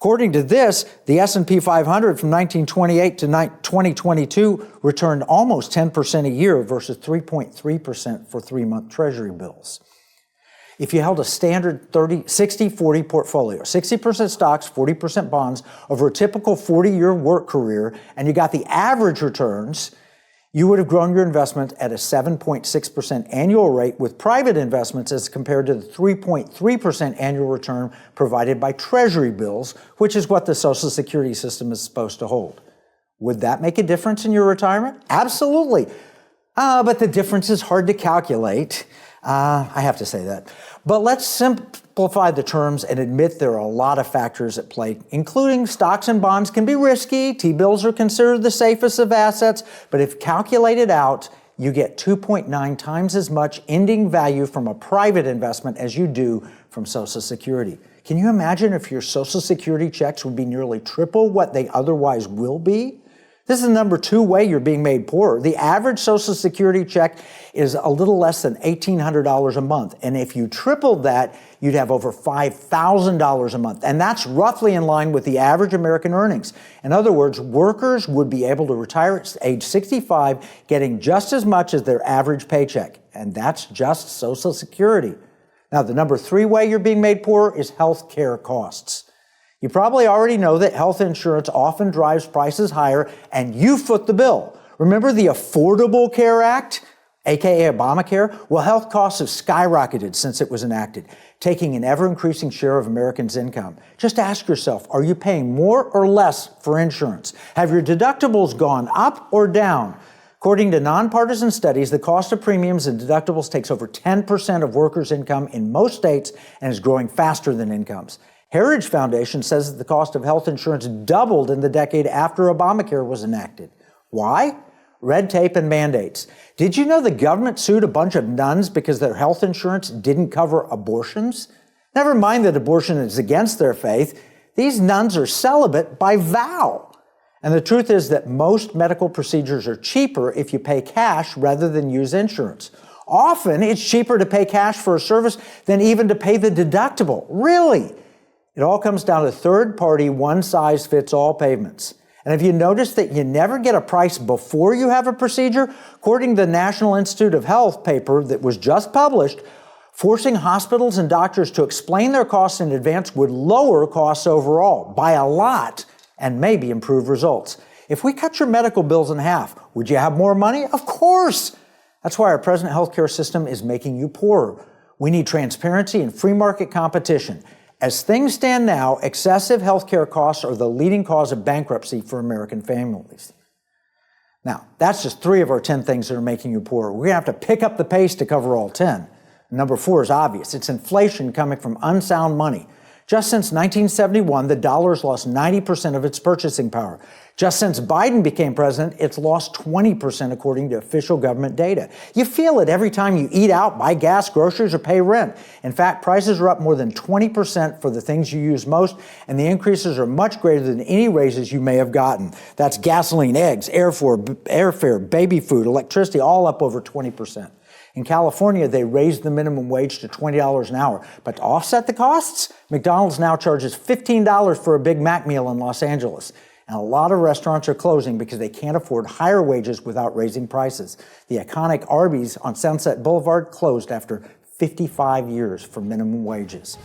According to this, the S&P 500 from 1928 to 2022 returned almost 10% a year versus 3.3% for 3-month Treasury bills. If you held a standard 60-40 portfolio, 60% stocks, 40% bonds over a typical 40-year work career, and you got the average returns, you would have grown your investment at a 7.6% annual rate with private investments as compared to the 3.3% annual return provided by Treasury bills, which is what the Social Security system is supposed to hold. Would that make a difference in your retirement? Absolutely. But the difference is hard to calculate. I have to say that. But let's simplify the terms and admit there are a lot of factors at play, including stocks and bonds can be risky. T-bills are considered the safest of assets, but if calculated out, you get 2.9 times as much ending value from a private investment as you do from Social Security. Can you imagine if your Social Security checks would be nearly triple what they otherwise will be? This is the number 2 way you're being made poorer. The average Social Security check is a little less than $1,800 a month. And if you tripled that, you'd have over $5,000 a month. And that's roughly in line with the average American earnings. In other words, workers would be able to retire at age 65 getting just as much as their average paycheck. And that's just Social Security. Now, the number 3 way you're being made poorer is health care costs. You probably already know that health insurance often drives prices higher, and you foot the bill. Remember the Affordable Care Act, aka Obamacare? Well, health costs have skyrocketed since it was enacted, taking an ever-increasing share of Americans' income. Just ask yourself, are you paying more or less for insurance? Have your deductibles gone up or down? According to nonpartisan studies, the cost of premiums and deductibles takes over 10% of workers' income in most states and is growing faster than incomes. Heritage Foundation says that the cost of health insurance doubled in the decade after Obamacare was enacted. Why? Red tape and mandates. Did you know the government sued a bunch of nuns because their health insurance didn't cover abortions? Never mind that abortion is against their faith. These nuns are celibate by vow. And the truth is that most medical procedures are cheaper if you pay cash rather than use insurance. Often, it's cheaper to pay cash for a service than even to pay the deductible. Really? It all comes down to third-party, one-size-fits-all payments. And if you notice that you never get a price before you have a procedure, according to the National Institute of Health paper that was just published, forcing hospitals and doctors to explain their costs in advance would lower costs overall by a lot and maybe improve results. If we cut your medical bills in half, would you have more money? Of course! That's why our present healthcare system is making you poorer. We need transparency and free market competition. As things stand now, excessive healthcare costs are the leading cause of bankruptcy for American families. Now, that's just 3 of our 10 things that are making you poorer. We're going to have to pick up the pace to cover all 10. Number 4 is obvious. It's inflation coming from unsound money. Just since 1971, the dollar's lost 90% of its purchasing power. Just since Biden became president, it's lost 20% according to official government data. You feel it every time you eat out, buy gas, groceries, or pay rent. In fact, prices are up more than 20% for the things you use most, and the increases are much greater than any raises you may have gotten. That's gasoline, eggs, airfare, baby food, electricity, all up over 20%. In California, they raised the minimum wage to $20 an hour. But to offset the costs, McDonald's now charges $15 for a Big Mac meal in Los Angeles. And a lot of restaurants are closing because they can't afford higher wages without raising prices. The iconic Arby's on Sunset Boulevard closed after 55 years for minimum wages.